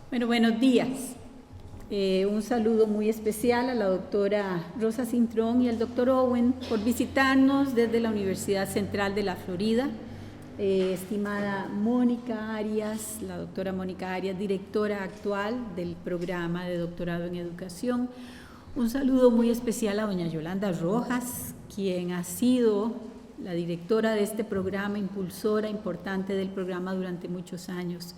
Bueno, buenos días. Un saludo muy especial a la doctora Rosa Cintrón y al doctor Owen por visitarnos desde la Universidad Central de la Florida. Estimada Mónica Arias, la doctora Mónica Arias, directora actual del programa de doctorado en educación. Un saludo muy especial a doña Yolanda Rojas, quien ha sido la directora de este programa, impulsora importante del programa durante muchos años.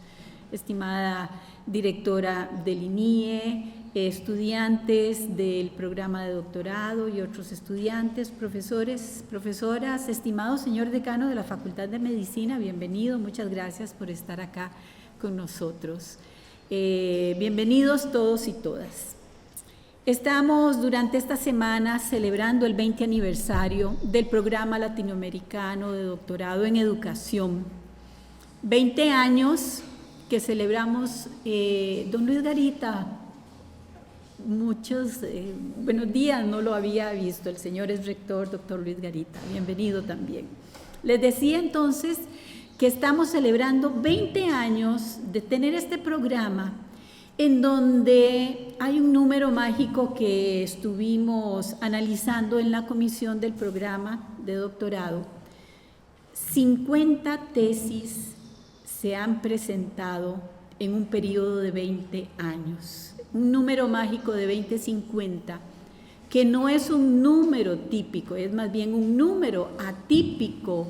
Estimada directora del INIE, estudiantes del programa de doctorado y otros estudiantes, profesores, profesoras, estimado señor decano de la Facultad de Medicina, bienvenido, muchas gracias por estar acá con nosotros. Bienvenidos todos y todas. Estamos durante esta semana celebrando el 20 aniversario del programa latinoamericano de doctorado en educación. 20 años que celebramos. Don Luis Garita, buenos días, no lo había visto, el señor es rector, doctor Luis Garita, bienvenido también. Les decía entonces que estamos celebrando 20 años de tener este programa en donde hay un número mágico que estuvimos analizando en la comisión del programa de doctorado. 50 tesis se han presentado en un periodo de 20 años. Un número mágico de 20-50, que no es un número típico, es más bien un número atípico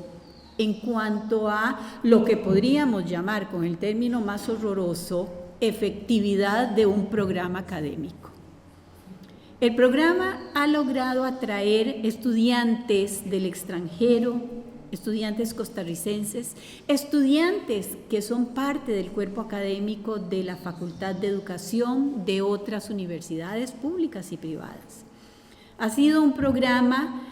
en cuanto a lo que podríamos llamar, con el término más horroroso, efectividad de un programa académico. El programa ha logrado atraer estudiantes del extranjero, estudiantes costarricenses, estudiantes que son parte del cuerpo académico de la Facultad de Educación de otras universidades públicas y privadas. Ha sido un programa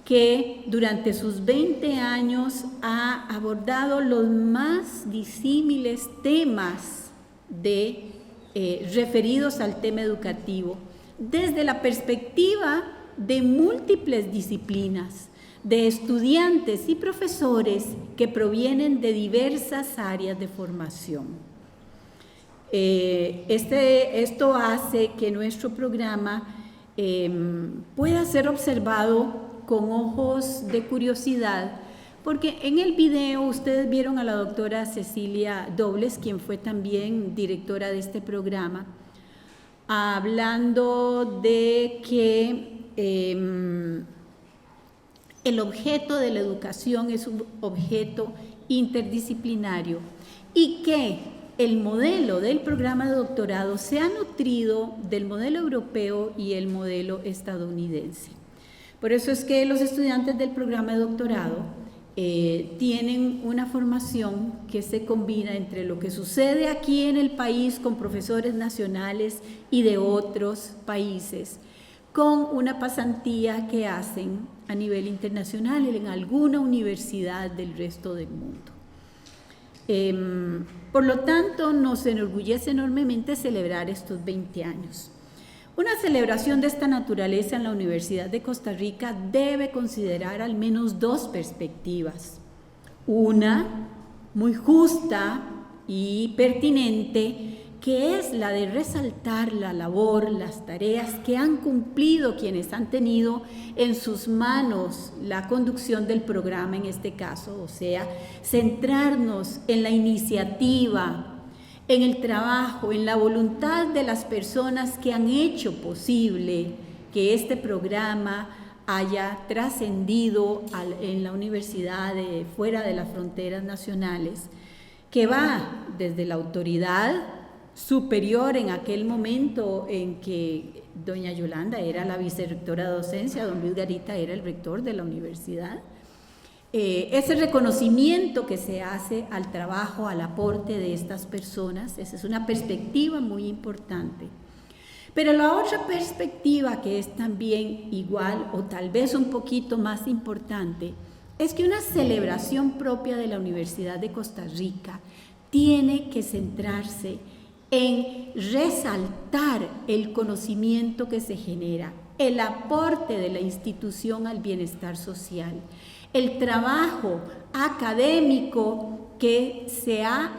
que durante sus 20 años ha abordado los más disímiles temas referidos al tema educativo, desde la perspectiva de múltiples disciplinas, de estudiantes y profesores que provienen de diversas áreas de formación. Esto hace que nuestro programa pueda ser observado con ojos de curiosidad, porque en el video ustedes vieron a la doctora Cecilia Dobles, quien fue también directora de este programa, hablando de que el objeto de la educación es un objeto interdisciplinario y que el modelo del programa de doctorado se ha nutrido del modelo europeo y el modelo estadounidense. Por eso es que los estudiantes del programa de doctorado tienen una formación que se combina entre lo que sucede aquí en el país con profesores nacionales y de otros países, con una pasantía que hacen a nivel internacional en alguna universidad del resto del mundo. Por lo tanto, nos enorgullece enormemente celebrar estos 20 años. Una celebración de esta naturaleza en la Universidad de Costa Rica debe considerar al menos dos perspectivas. Una, muy justa y pertinente, que es la de resaltar la labor, las tareas que han cumplido quienes han tenido en sus manos la conducción del programa en este caso, o sea, centrarnos en la iniciativa, en el trabajo, en la voluntad de las personas que han hecho posible que este programa haya trascendido en la universidad fuera de las fronteras nacionales, que va desde la autoridad superior en aquel momento en que doña Yolanda era la vicerrectora de docencia, don Luis Garita era el rector de la universidad. Ese reconocimiento que se hace al trabajo, al aporte de estas personas, esa es una perspectiva muy importante. Pero la otra perspectiva que es también igual o tal vez un poquito más importante es que una celebración propia de la Universidad de Costa Rica tiene que centrarse en resaltar el conocimiento que se genera, el aporte de la institución al bienestar social, el trabajo académico que se ha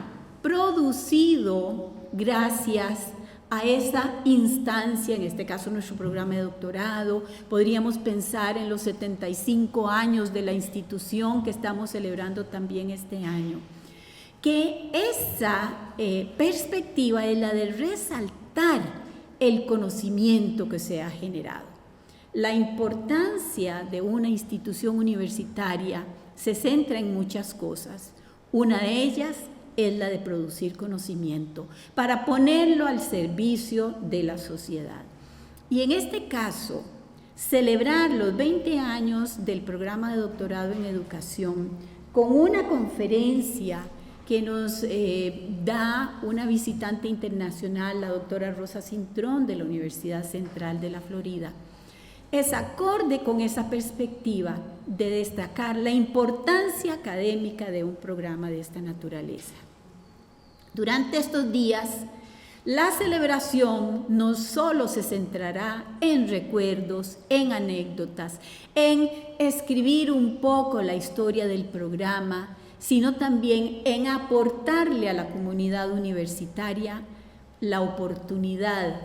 producido gracias a esa instancia, en este caso nuestro programa de doctorado. Podríamos pensar en los 75 años de la institución que estamos celebrando también este año. Que esa perspectiva es la de resaltar el conocimiento que se ha generado. La importancia de una institución universitaria se centra en muchas cosas. Una de ellas es la de producir conocimiento para ponerlo al servicio de la sociedad. Y en este caso, celebrar los 20 años del programa de doctorado en educación con una conferencia que nos da una visitante internacional, la doctora Rosa Cintrón de la Universidad Central de la Florida, es acorde con esa perspectiva de destacar la importancia académica de un programa de esta naturaleza. Durante estos días, la celebración no solo se centrará en recuerdos, en anécdotas, en escribir un poco la historia del programa, sino también en aportarle a la comunidad universitaria la oportunidad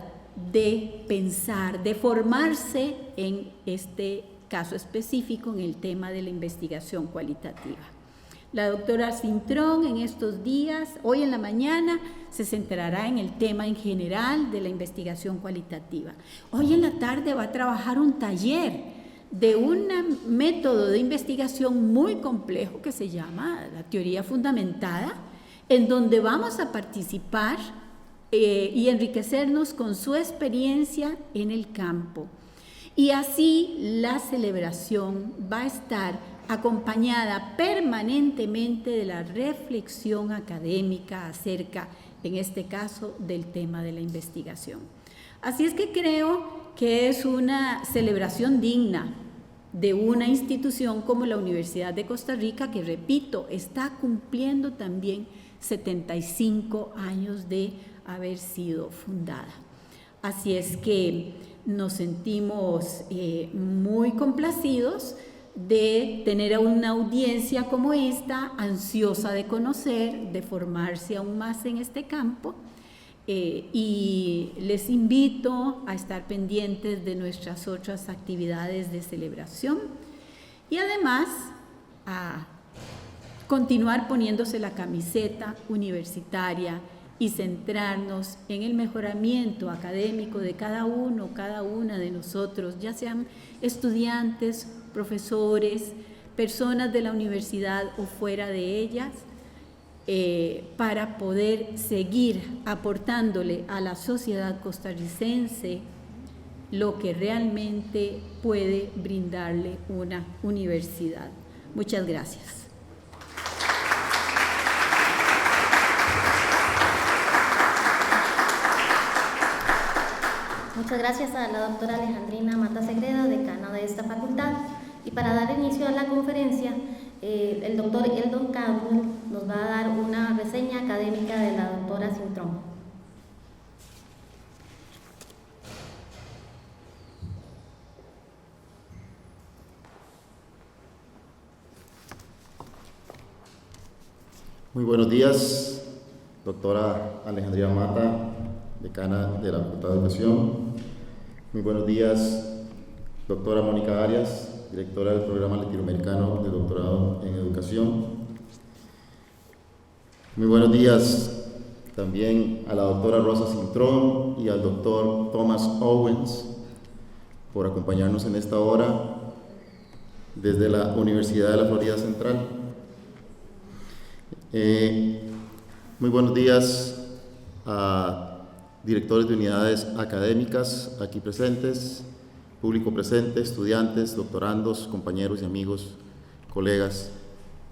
de pensar, de formarse en este caso específico, en el tema de la investigación cualitativa. La doctora Cintrón en estos días, hoy en la mañana, se centrará en el tema en general de la investigación cualitativa. Hoy en la tarde va a trabajar un taller de un método de investigación muy complejo que se llama la teoría fundamentada, en donde vamos a participar y enriquecernos con su experiencia en el campo. Y así la celebración va a estar acompañada permanentemente de la reflexión académica acerca, en este caso, del tema de la investigación. Así es que creo que es una celebración digna de una institución como la Universidad de Costa Rica, que, repito, está cumpliendo también 75 años de haber sido fundada. Así es que nos sentimos muy complacidos de tener a una audiencia como esta, ansiosa de conocer, de formarse aún más en este campo, y les invito a estar pendientes de nuestras otras actividades de celebración y además a continuar poniéndose la camiseta universitaria y centrarnos en el mejoramiento académico de cada uno, cada una de nosotros, ya sean estudiantes, profesores, personas de la universidad o fuera de ellas, para poder seguir aportándole a la sociedad costarricense lo que realmente puede brindarle una universidad. Muchas gracias. Muchas gracias a la doctora Alejandrina Mata Segredo, decana de esta facultad. Y para dar inicio a la conferencia, el doctor Eldon Campbell nos va a dar una reseña académica de la doctora Cintrón. Muy buenos días, doctora Alejandrina Mata, decana de la Facultad de Educación. Muy buenos días, doctora Mónica Arias, directora del Programa Latinoamericano de Doctorado en Educación. Muy buenos días también a la doctora Rosa Cintrón y al doctor Thomas Owens por acompañarnos en esta hora desde la Universidad de la Florida Central. Muy buenos días a directores de unidades académicas aquí presentes, público presente, estudiantes, doctorandos, compañeros y amigos, colegas.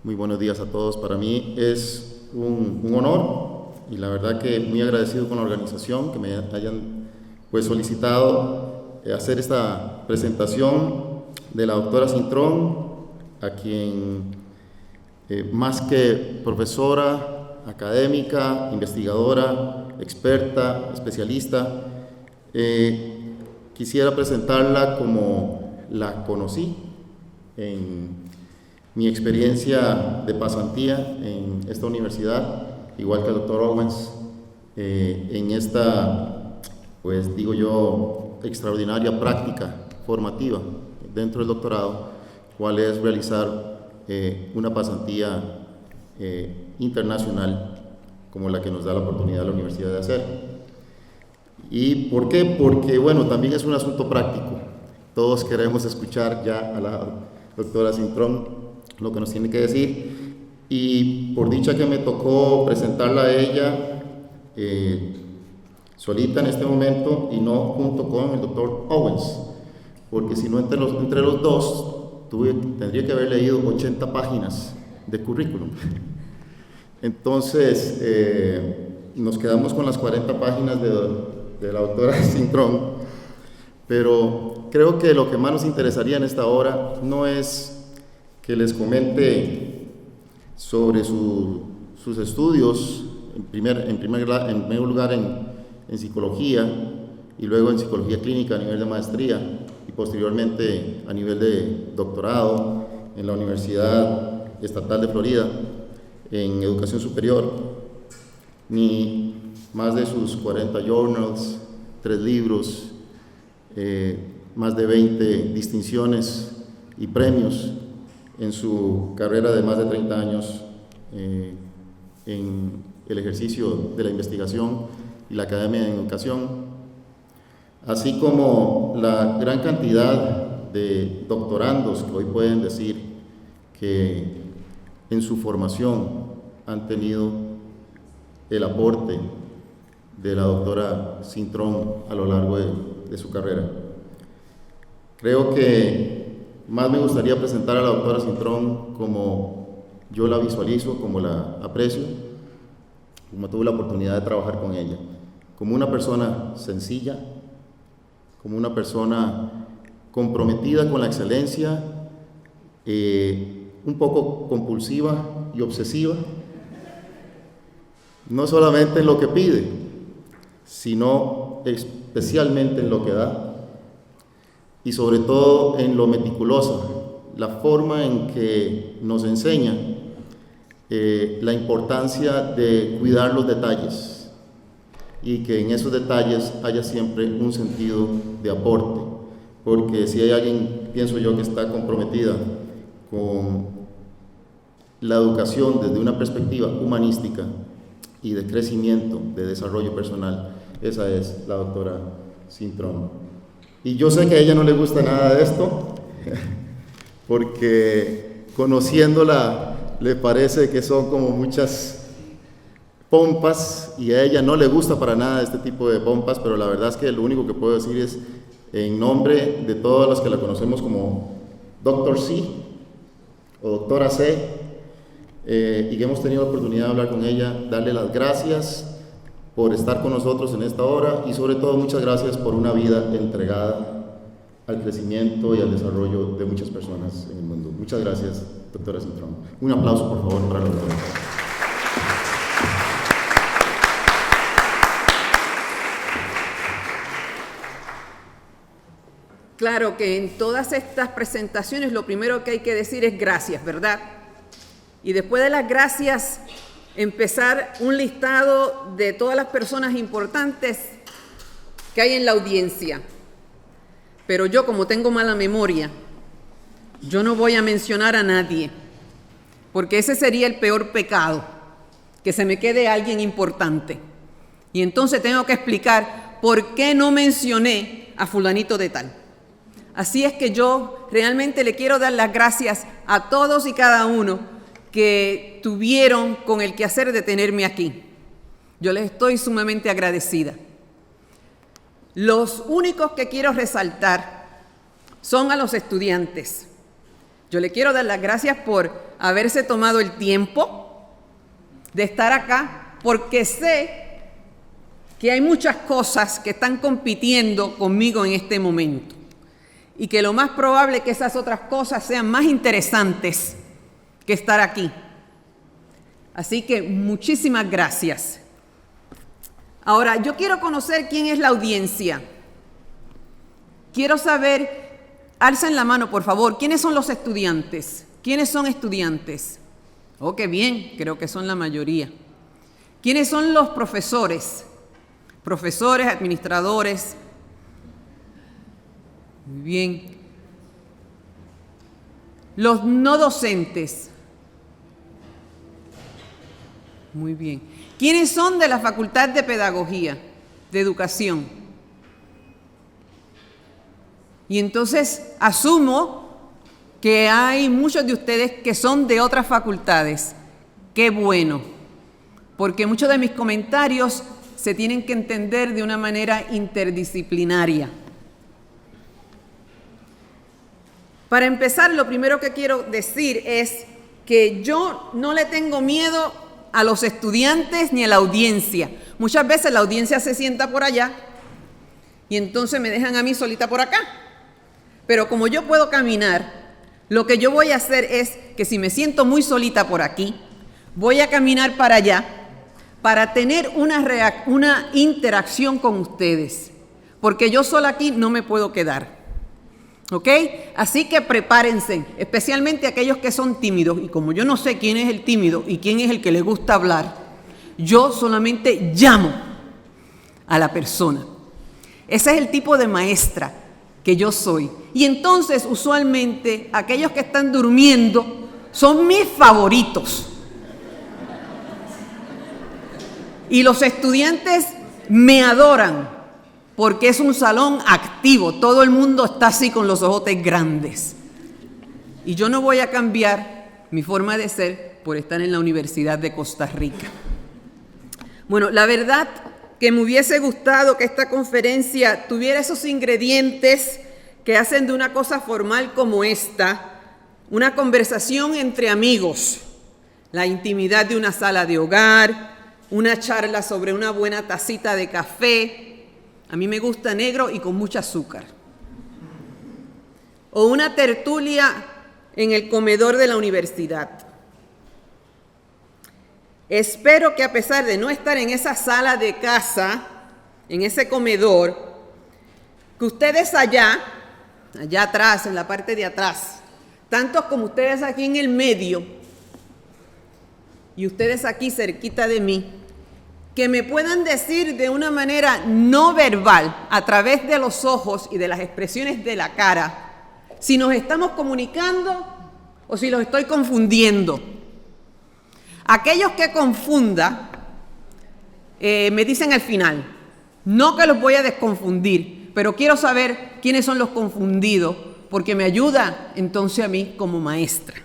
Muy buenos días a todos. Para mí es un honor y la verdad que muy agradecido con la organización que me hayan solicitado hacer esta presentación de la doctora Cintrón, a quien más que profesora, académica, investigadora, experta, especialista, quisiera presentarla como la conocí en mi experiencia de pasantía en esta universidad, igual que el doctor Owens. en esta, pues digo yo, extraordinaria práctica formativa dentro del doctorado, cual es realizar una pasantía internacional como la que nos da la oportunidad la universidad de hacer. ¿Y por qué? Porque, bueno, también es un asunto práctico. Todos queremos escuchar ya a la doctora Cintrón lo que nos tiene que decir, y por dicha que me tocó presentarla a ella solita en este momento y no junto con el doctor Owens, porque si no entre los dos tendría que haber leído 80 páginas de currículum. Entonces nos quedamos con las 40 páginas de la doctora Cintrón, pero creo que lo que más nos interesaría en esta hora no es que les comente sobre sus estudios, en primer lugar en psicología, y luego en psicología clínica a nivel de maestría, y posteriormente a nivel de doctorado en la Universidad Estatal de Florida en educación superior, ni más de sus 40 journals, 3 libros, más de 20 distinciones y premios en su carrera de más de 30 años en el ejercicio de la investigación y la academia de educación, así como la gran cantidad de doctorandos que hoy pueden decir que en su formación han tenido el aporte de la doctora Cintrón a lo largo de su carrera. Creo que más me gustaría presentar a la doctora Cintrón como yo la visualizo, como la aprecio, como tuve la oportunidad de trabajar con ella, como una persona sencilla, como una persona comprometida con la excelencia, un poco compulsiva y obsesiva, no solamente en lo que pide, sino especialmente en lo que da, y sobre todo en lo meticulosa, la forma en que nos enseña la importancia de cuidar los detalles, y que en esos detalles haya siempre un sentido de aporte, porque si hay alguien, pienso yo, que está comprometida con la educación desde una perspectiva humanística y de crecimiento, de desarrollo personal, esa es la doctora Cintrón. Y yo sé que a ella no le gusta nada de esto, porque conociéndola le parece que son como muchas pompas, y a ella no le gusta para nada este tipo de pompas, pero la verdad es que lo único que puedo decir es, en nombre de todos los que la conocemos como Dr. C o Doctora C, y que hemos tenido la oportunidad de hablar con ella, darle las gracias por estar con nosotros en esta hora, y sobre todo muchas gracias por una vida entregada al crecimiento y al desarrollo de muchas personas en el mundo. Muchas gracias, doctora Cintrón. Un aplauso, por favor, para la doctora. Claro que en todas estas presentaciones lo primero que hay que decir es gracias, ¿verdad? Y después de las gracias, empezar un listado de todas las personas importantes que hay en la audiencia. Pero yo, como tengo mala memoria, yo no voy a mencionar a nadie, porque ese sería el peor pecado, que se me quede alguien importante. Y entonces tengo que explicar por qué no mencioné a fulanito de tal. Así es que yo realmente le quiero dar las gracias a todos y cada uno que tuvieron con el quehacer de tenerme aquí. Yo les estoy sumamente agradecida. Los únicos que quiero resaltar son a los estudiantes. Yo le quiero dar las gracias por haberse tomado el tiempo de estar acá, porque sé que hay muchas cosas que están compitiendo conmigo en este momento, y que lo más probable es que esas otras cosas sean más interesantes que estar aquí. Así que muchísimas gracias. Ahora, yo quiero conocer quién es la audiencia. Quiero saber, alcen la mano, por favor, ¿quiénes son los estudiantes? ¿Quiénes son estudiantes? Oh, qué bien, creo que son la mayoría. ¿Quiénes son los profesores? profesores, administradores. Muy bien. Los no docentes. Muy bien. ¿Quiénes son de la Facultad de Pedagogía, de Educación? Y entonces asumo que hay muchos de ustedes que son de otras facultades. ¡Qué bueno! Porque muchos de mis comentarios se tienen que entender de una manera interdisciplinaria. Para empezar, lo primero que quiero decir es que yo no le tengo miedo a los estudiantes ni a la audiencia. Muchas veces la audiencia se sienta por allá y entonces me dejan a mí solita por acá. Pero como yo puedo caminar, lo que yo voy a hacer es que si me siento muy solita por aquí, voy a caminar para allá para tener una interacción con ustedes. Porque yo sola aquí no me puedo quedar. ¿Ok? Así que prepárense, especialmente aquellos que son tímidos. Y como yo no sé quién es el tímido y quién es el que le gusta hablar, yo solamente llamo a la persona. Ese es el tipo de maestra que yo soy. Y entonces, usualmente, aquellos que están durmiendo son mis favoritos. Y los estudiantes me adoran. Porque es un salón activo, todo el mundo está así con los ojotes grandes. Y yo no voy a cambiar mi forma de ser por estar en la Universidad de Costa Rica. Bueno, la verdad que me hubiese gustado que esta conferencia tuviera esos ingredientes que hacen de una cosa formal como esta, una conversación entre amigos, la intimidad de una sala de hogar, una charla sobre una buena tacita de café. A mí me gusta negro y con mucho azúcar. O una tertulia en el comedor de la universidad. Espero que a pesar de no estar en esa sala de casa, en ese comedor, que ustedes allá atrás, en la parte de atrás, tantos como ustedes aquí en el medio y ustedes aquí cerquita de mí, que me puedan decir de una manera no verbal, a través de los ojos y de las expresiones de la cara, si nos estamos comunicando o si los estoy confundiendo. Aquellos que confunda, me dicen al final, no que los voy a desconfundir, pero quiero saber quiénes son los confundidos, porque me ayuda entonces a mí como maestra.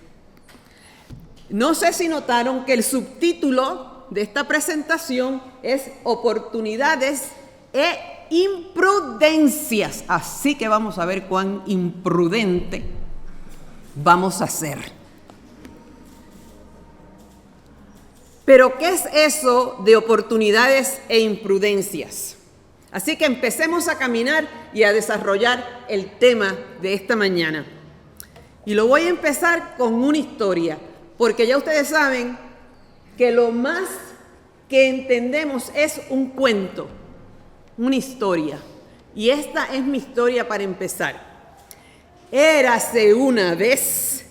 No sé si notaron que el subtítulo de esta presentación es oportunidades e imprudencias. Así que vamos a ver cuán imprudente vamos a ser. Pero ¿qué es eso de oportunidades e imprudencias? Así que empecemos a caminar y a desarrollar el tema de esta mañana. Y lo voy a empezar con una historia, porque ya ustedes saben que lo más que entendemos es un cuento, una historia. Y esta es mi historia para empezar. Érase una vez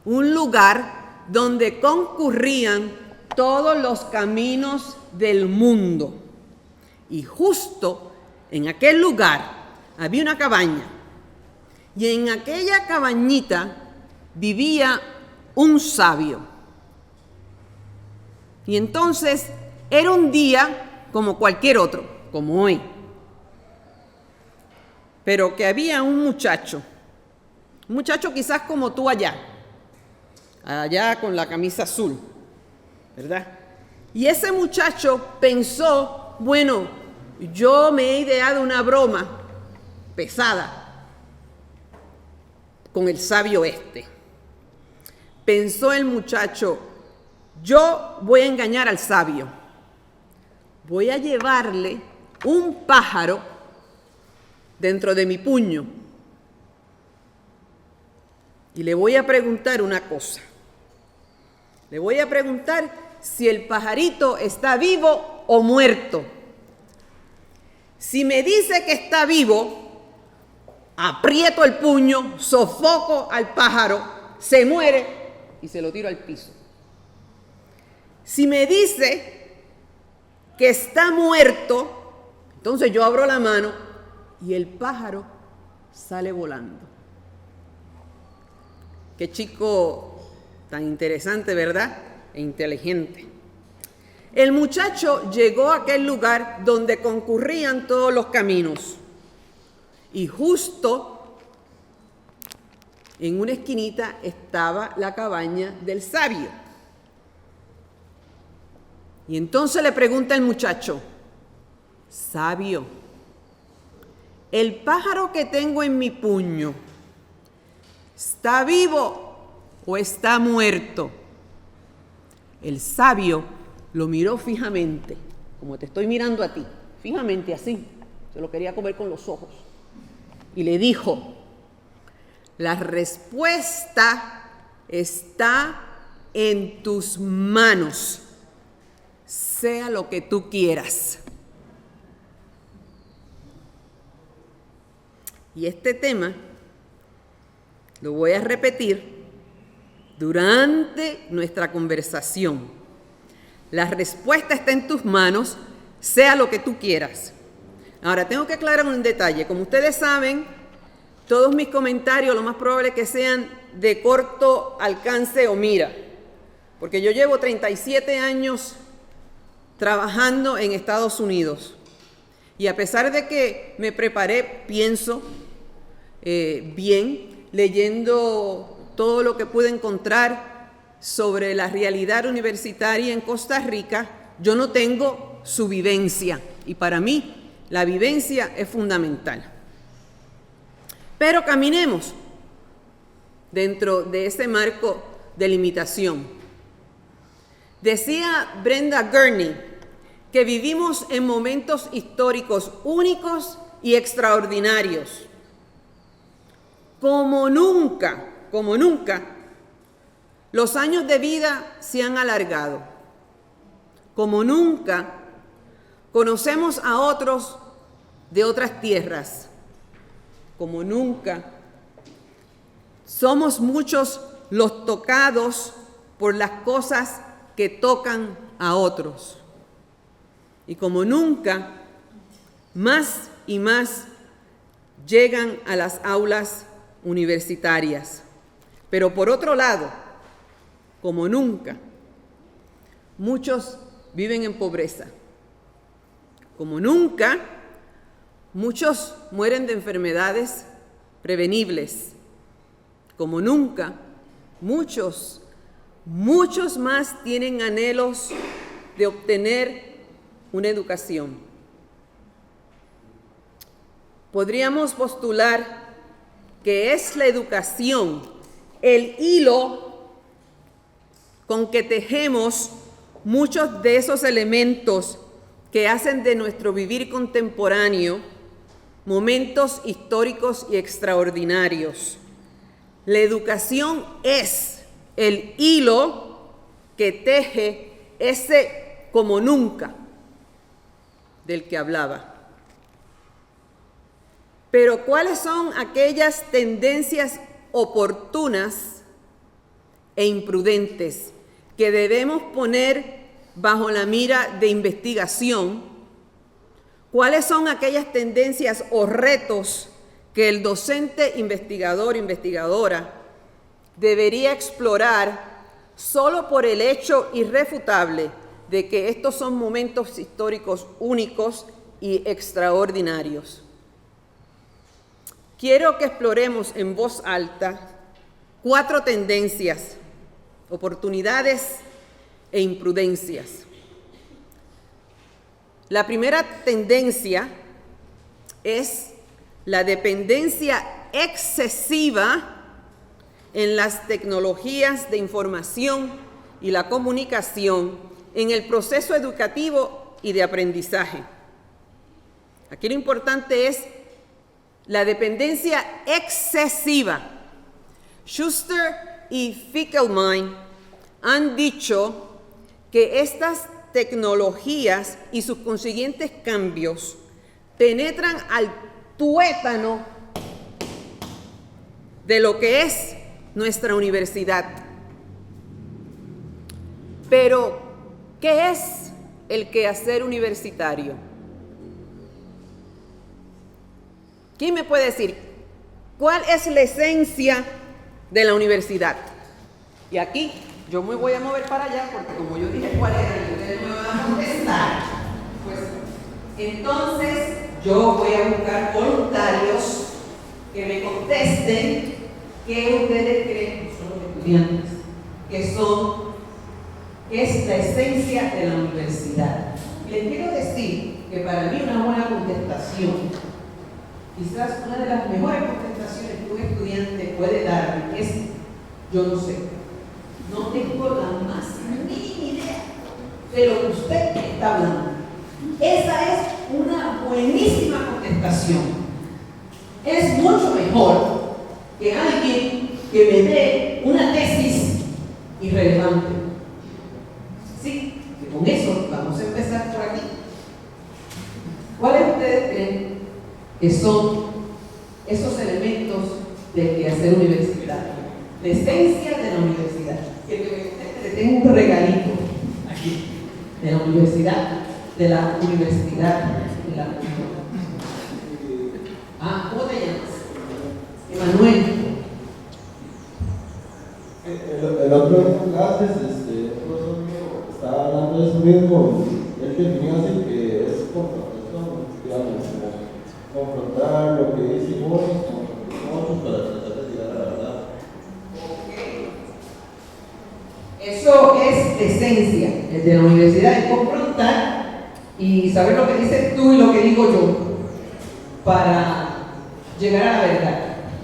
un lugar donde concurrían todos los caminos del mundo. Y justo en aquel lugar había una cabaña. Y en aquella cabañita vivía un sabio. Y entonces era un día como cualquier otro, como hoy. Pero que había un muchacho quizás como tú allá con la camisa azul, ¿verdad? Y ese muchacho pensó, bueno, yo me he ideado una broma pesada con el sabio este. Pensó el muchacho, yo voy a engañar al sabio. Voy a llevarle un pájaro dentro de mi puño y le voy a preguntar una cosa. Le voy a preguntar si el pajarito está vivo o muerto. Si me dice que está vivo, aprieto el puño, sofoco al pájaro, se muere y se lo tiro al piso. Si me dice que está muerto, Entonces yo abro la mano y el pájaro sale volando. Qué chico tan interesante, ¿verdad? E inteligente. El muchacho llegó a aquel lugar donde concurrían todos los caminos. Y justo en una esquinita estaba la cabaña del sabio. Y entonces le pregunta el muchacho: sabio, ¿el pájaro que tengo en mi puño está vivo o está muerto? El sabio lo miró fijamente, como te estoy mirando a ti, fijamente así, se lo quería comer con los ojos. Y le dijo: la respuesta está en tus manos, sea lo que tú quieras. Y este tema lo voy a repetir durante nuestra conversación. La respuesta está en tus manos, sea lo que tú quieras. Ahora, tengo que aclarar un detalle. Como ustedes saben, todos mis comentarios lo más probable es que sean de corto alcance o mira, porque yo llevo 37 años trabajando en Estados Unidos. Y a pesar de que me preparé, pienso, bien, leyendo todo lo que pude encontrar sobre la realidad universitaria en Costa Rica, yo no tengo su vivencia. Y para mí, la vivencia es fundamental. Pero caminemos dentro de ese marco de limitación. Decía Brenda Gurney que vivimos en momentos históricos únicos y extraordinarios. Como nunca, los años de vida se han alargado. Como nunca, conocemos a otros de otras tierras. Como nunca, somos muchos los tocados por las cosas que tocan a otros. Y como nunca, más y más llegan a las aulas universitarias. Pero por otro lado, como nunca, muchos viven en pobreza. Como nunca, muchos mueren de enfermedades prevenibles. Como nunca, muchos más tienen anhelos de obtener una educación. Podríamos postular que es la educación el hilo con que tejemos muchos de esos elementos que hacen de nuestro vivir contemporáneo momentos históricos y extraordinarios. La educación es el hilo que teje ese como nunca del que hablaba. Pero ¿cuáles son aquellas tendencias oportunas e imprudentes que debemos poner bajo la mira de investigación? ¿Cuáles son aquellas tendencias o retos que el docente, investigador, investigadora debería explorar solo por el hecho irrefutable de que estos son momentos históricos únicos y extraordinarios? Quiero que exploremos en voz alta 4 tendencias, oportunidades e imprudencias. La primera tendencia es la dependencia excesiva en las tecnologías de información y la comunicación en el proceso educativo y de aprendizaje. Aquí lo importante es la dependencia excesiva. Schuster y Fickelman han dicho que estas tecnologías y sus consiguientes cambios penetran al tuétano de lo que es nuestra universidad. Pero, ¿qué es el quehacer universitario? ¿Quién me puede decir cuál es la esencia de la universidad? Y aquí yo me voy a mover para allá porque como yo dije cuál era y ustedes me van a contestar, pues entonces yo voy a buscar voluntarios que me contesten qué ustedes creen que son los estudiantes, que es la esencia de la universidad. Les quiero decir que para mí una buena contestación, quizás una de las mejores contestaciones que un estudiante puede darme es: yo no sé, no tengo la más mínima idea de lo que usted está hablando. Esa es una buenísima contestación. Es mucho mejor que alguien que me dé una tesis irrelevante. Sí, que con eso vamos a empezar por aquí. ¿Cuáles ustedes creen que son esos elementos del quehacer universitario? La esencia de la universidad. Que le tengo un regalito aquí, de la universidad, de la universidad, de la universidad. ¿Cómo te llamas? Emanuel. El otro día en clases, el profesor mío estaba hablando de eso mismo, y él definió así que es confrontación, digamos, como confrontar lo que dicen unos con otros para tratar de llegar a la verdad. Eso es la esencia de la universidad, es confrontar y saber lo que dices tú y lo que digo yo para llegar a la verdad.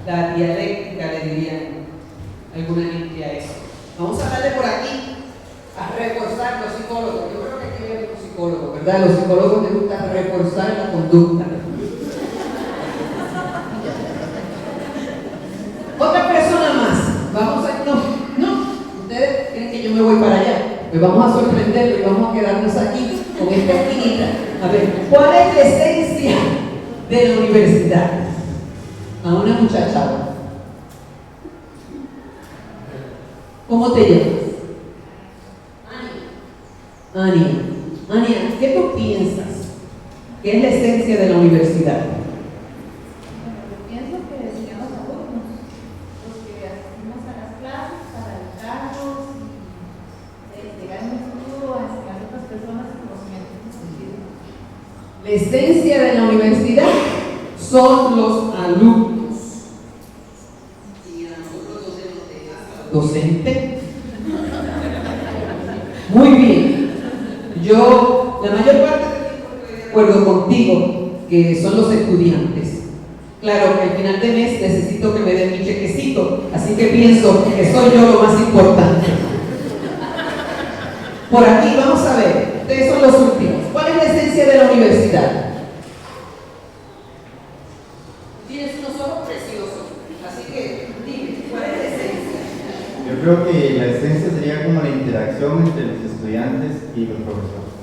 La dialéctica le dirían alguna gente a eso. Vamos a darle por aquí a reforzar los psicólogos. Yo creo que aquí hay los psicólogos, ¿verdad? A los psicólogos les gusta reforzar la conducta. Otra persona más. Vamos a... No. Ustedes creen que yo me voy para allá. Pues vamos a sorprenderlo y vamos a quedarnos aquí con esta esquinita. A ver, ¿cuál es la esencia de la universidad? A una muchacha. ¿Cómo te llamas? Ania. Ania, ¿qué tú piensas que es la esencia de la universidad? Yo pienso que serían los alumnos, los que asistimos a las clases para educarlos y llegar a un futuro a enseñar a otras personas el conocimiento. La esencia de la universidad son los alumnos. Y a nosotros docente. Muy bien. Yo, la mayor parte del tiempo estoy de acuerdo contigo, que son los estudiantes. Claro que al final de mes necesito que me den mi chequecito, así que pienso que soy yo lo más importante. Por aquí, vamos a ver, ustedes son los últimos. ¿Cuál es la esencia de la universidad? Tienes unos ojos preciosos, así que dime, ¿cuál es la esencia? Yo creo que la esencia sería como la interacción entre los estudiantes y los profesores.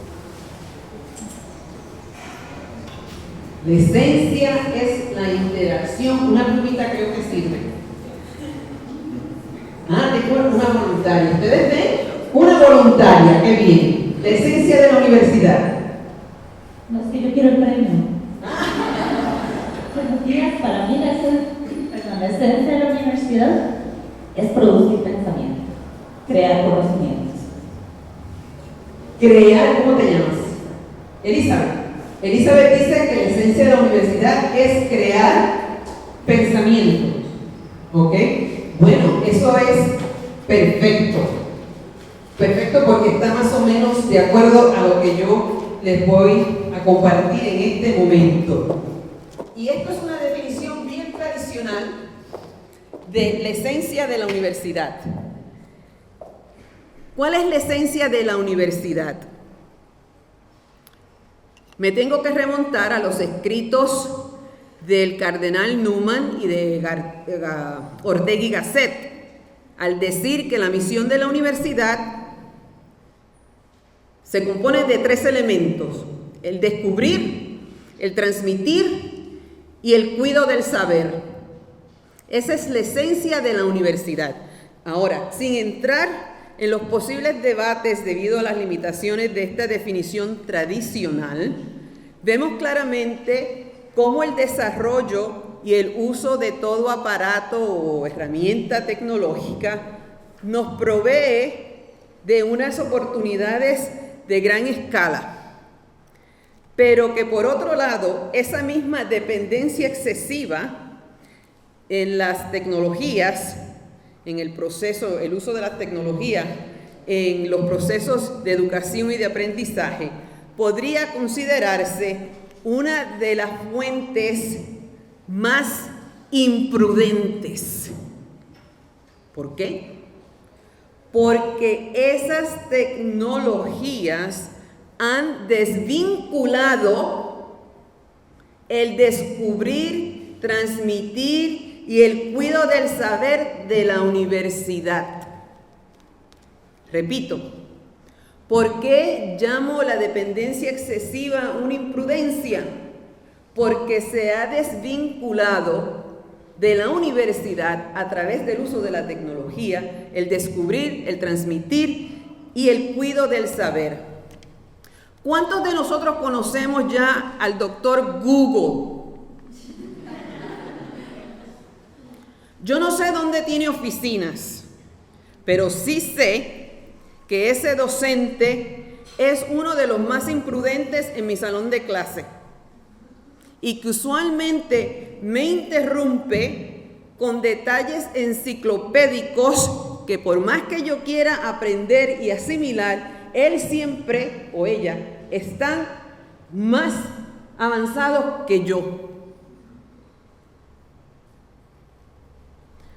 La esencia es la interacción. Una plumita creo que sirve. Tengo una voluntaria. ¿Ustedes ven? Una voluntaria, qué bien. La esencia de la universidad. No, es que yo quiero el premio. Buenos días, para mí la esencia de la universidad es producir pensamiento, crear conocimientos. Crear, ¿cómo te llamas? Elizabeth. Elizabeth dice que la esencia de la universidad es crear pensamientos. ¿Ok? Bueno, eso es perfecto. Perfecto porque está más o menos de acuerdo a lo que yo les voy a compartir en este momento. Y esto es una definición bien tradicional de la esencia de la universidad. ¿Cuál es la esencia de la universidad? Me tengo que remontar a los escritos del cardenal Newman y de Ortega y Gasset, al decir que la misión de la universidad se compone de 3 elementos: el descubrir, el transmitir y el cuidado del saber. Esa es la esencia de la universidad. Ahora, sin entrar en los posibles debates debido a las limitaciones de esta definición tradicional, vemos claramente cómo el desarrollo y el uso de todo aparato o herramienta tecnológica nos provee de unas oportunidades de gran escala, pero que por otro lado, esa misma dependencia excesiva en las tecnologías, en el proceso, el uso de las tecnologías en los procesos de educación y de aprendizaje, podría considerarse una de las fuentes más imprudentes. ¿Por qué? Porque esas tecnologías han desvinculado el descubrir, transmitir y el cuidado del saber de la universidad. Repito, ¿por qué llamo la dependencia excesiva una imprudencia? Porque se ha desvinculado de la universidad a través del uso de la tecnología, el descubrir, el transmitir y el cuidado del saber. ¿Cuántos de nosotros conocemos ya al doctor Google? Yo no sé dónde tiene oficinas, pero sí sé que ese docente es uno de los más imprudentes en mi salón de clase y que usualmente me interrumpe con detalles enciclopédicos que por más que yo quiera aprender y asimilar, él siempre o ella están más avanzados que yo.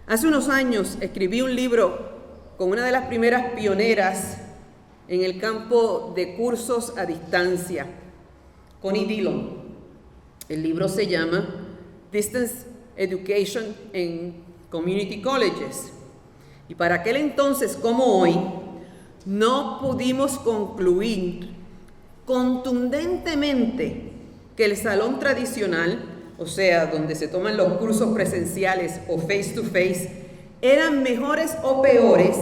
Hace unos años escribí un libro con una de las primeras pioneras en el campo de cursos a distancia, Connie Dillon. El libro se llama Distance Education in Community Colleges. Y para aquel entonces, como hoy, no pudimos concluir contundentemente que el salón tradicional, o sea, donde se toman los cursos presenciales o face to face, eran mejores o peores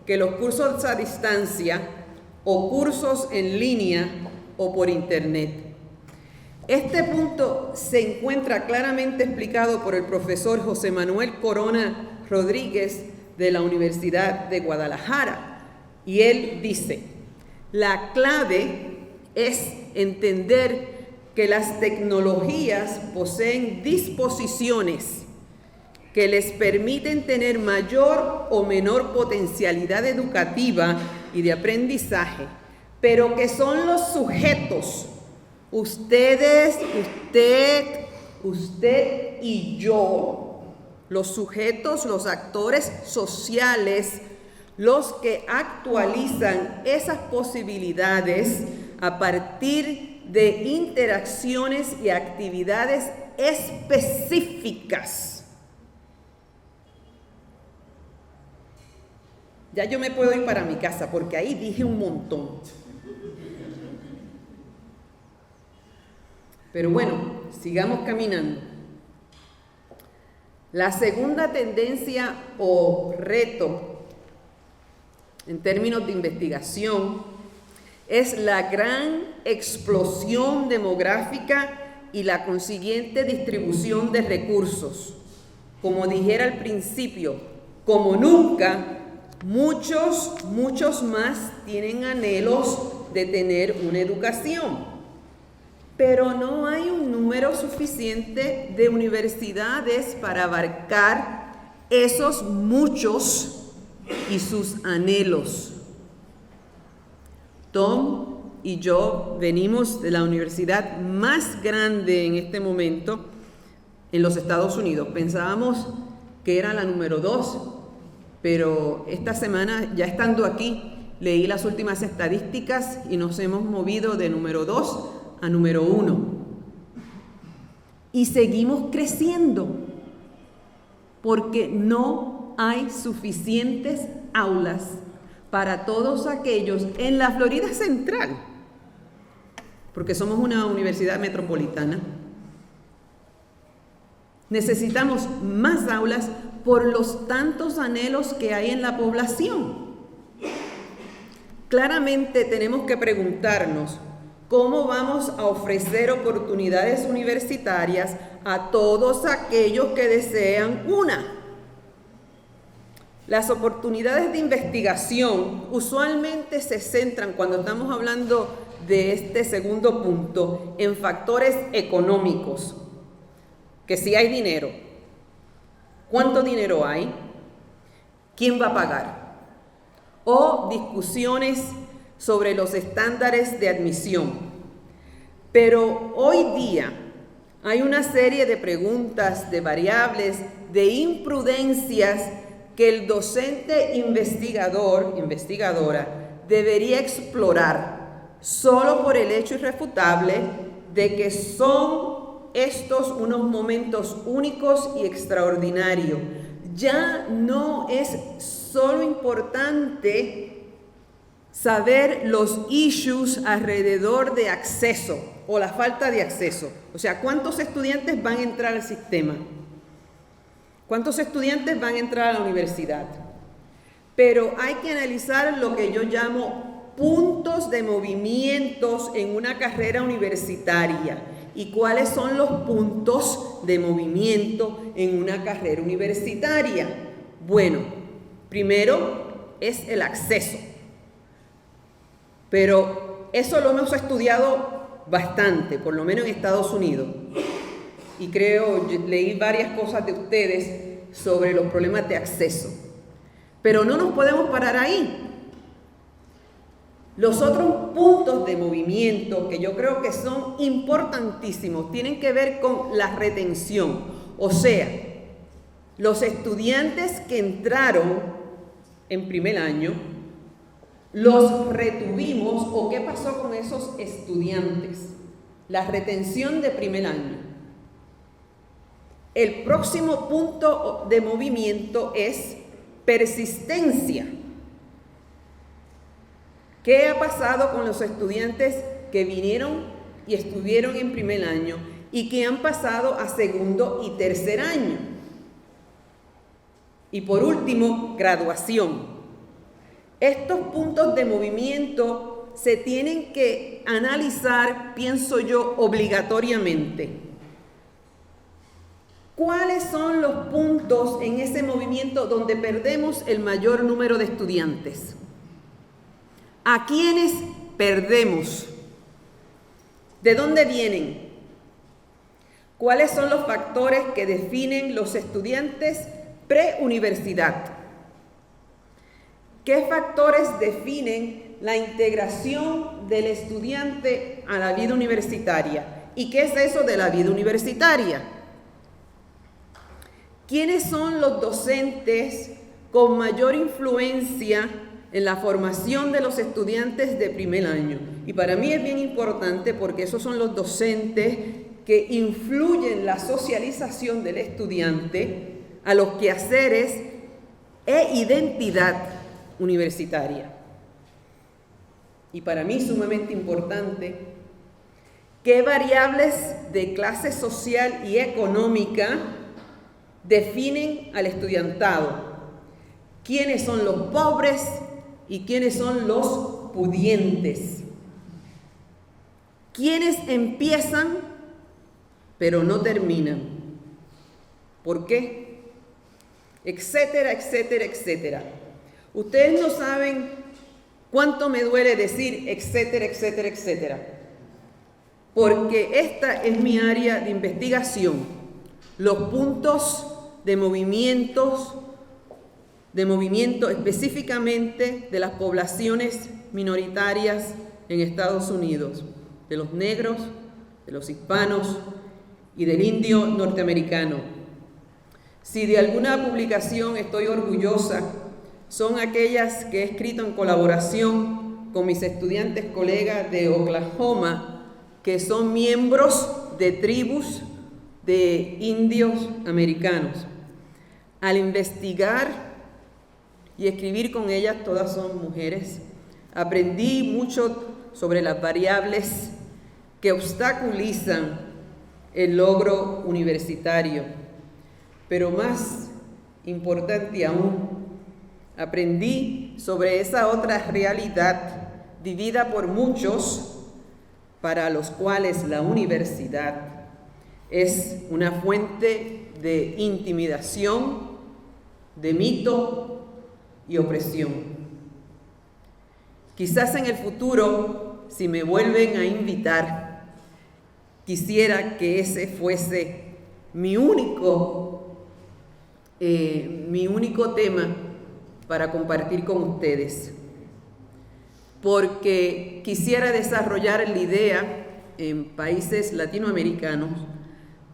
que los cursos a distancia o cursos en línea o por internet. Este punto se encuentra claramente explicado por el profesor José Manuel Corona Rodríguez de la Universidad de Guadalajara. Y él dice, la clave es entender que las tecnologías poseen disposiciones que les permiten tener mayor o menor potencialidad educativa y de aprendizaje, pero que son los sujetos, ustedes, usted y yo, los sujetos, los actores sociales, los que actualizan esas posibilidades a partir de interacciones y actividades específicas. Ya yo me puedo ir para mi casa porque ahí dije un montón. Pero bueno, sigamos caminando. La segunda tendencia o reto en términos de investigación es la gran explosión demográfica y la consiguiente distribución de recursos. Como dijera al principio, como nunca, muchos más tienen anhelos de tener una educación, pero no hay un número suficiente de universidades para abarcar esos muchos y sus anhelos. Tom y yo venimos de la universidad más grande en este momento en los Estados Unidos. Pensábamos que era la número 2. Pero esta semana, ya estando aquí, leí las últimas estadísticas y nos hemos movido de número 2 a número 1. Y seguimos creciendo porque no hay suficientes aulas para todos aquellos en la Florida Central, porque somos una universidad metropolitana. Necesitamos más aulas por los tantos anhelos que hay en la población. Claramente tenemos que preguntarnos ¿Cómo vamos a ofrecer oportunidades universitarias a todos aquellos que desean una? Las oportunidades de investigación usualmente se centran, cuando estamos hablando de este segundo punto, en factores económicos. Que si hay dinero, ¿cuánto dinero hay? ¿Quién va a pagar? O discusiones sobre los estándares de admisión. Pero hoy día hay una serie de preguntas, de variables, de imprudencias que el docente investigador, investigadora, debería explorar solo por el hecho irrefutable de que son estos unos momentos únicos y extraordinarios. Ya no es solo importante saber los issues alrededor de acceso o la falta de acceso. O sea, ¿cuántos estudiantes van a entrar al sistema? ¿Cuántos estudiantes van a entrar a la universidad? Pero hay que analizar lo que yo llamo puntos de movimientos en una carrera universitaria. ¿Y cuáles son los puntos de movimiento en una carrera universitaria? Bueno, primero es el acceso. Pero eso lo hemos estudiado bastante, por lo menos en Estados Unidos. Y leí varias cosas de ustedes sobre los problemas de acceso. Pero no nos podemos parar ahí. Los otros puntos de movimiento que yo creo que son importantísimos tienen que ver con la retención. O sea, los estudiantes que entraron en primer año, los retuvimos, o qué pasó con esos estudiantes. La retención de primer año. El próximo punto de movimiento es persistencia. ¿Qué ha pasado con los estudiantes que vinieron y estuvieron en primer año y que han pasado a segundo y tercer año? Y por último, graduación. Estos puntos de movimiento se tienen que analizar, pienso yo, obligatoriamente. ¿Cuáles son los puntos en ese movimiento donde perdemos el mayor número de estudiantes? ¿A quiénes perdemos? ¿De dónde vienen? ¿Cuáles son los factores que definen los estudiantes preuniversidad? ¿Qué factores definen la integración del estudiante a la vida universitaria? ¿Y qué es eso de la vida universitaria? ¿Quiénes son los docentes con mayor influencia en la formación de los estudiantes de primer año? Y para mí es bien importante porque esos son los docentes que influyen la socialización del estudiante a los quehaceres e identidad universitaria. Y para mí sumamente importante, ¿qué variables de clase social y económica definen al estudiantado? ¿Quiénes son los pobres y quiénes son los pudientes? ¿Quiénes empiezan pero no terminan? ¿Por qué? Etcétera, etcétera, etcétera. Ustedes no saben cuánto me duele decir etcétera, etcétera, etcétera. Porque esta es mi área de investigación. Los puntos de movimiento específicamente de las poblaciones minoritarias en Estados Unidos, de los negros, de los hispanos y del indio norteamericano. Si de alguna publicación estoy orgullosa, son aquellas que he escrito en colaboración con mis estudiantes colegas de Oklahoma, que son miembros de tribus de indios americanos. Al investigar y escribir con ellas, todas son mujeres, aprendí mucho sobre las variables que obstaculizan el logro universitario. Pero más importante aún, aprendí sobre esa otra realidad vivida por muchos para los cuales la universidad es una fuente de intimidación, de mito y opresión. Quizás en el futuro, si me vuelven a invitar, quisiera que ese fuese mi único tema para compartir con ustedes, porque quisiera desarrollar la idea en países latinoamericanos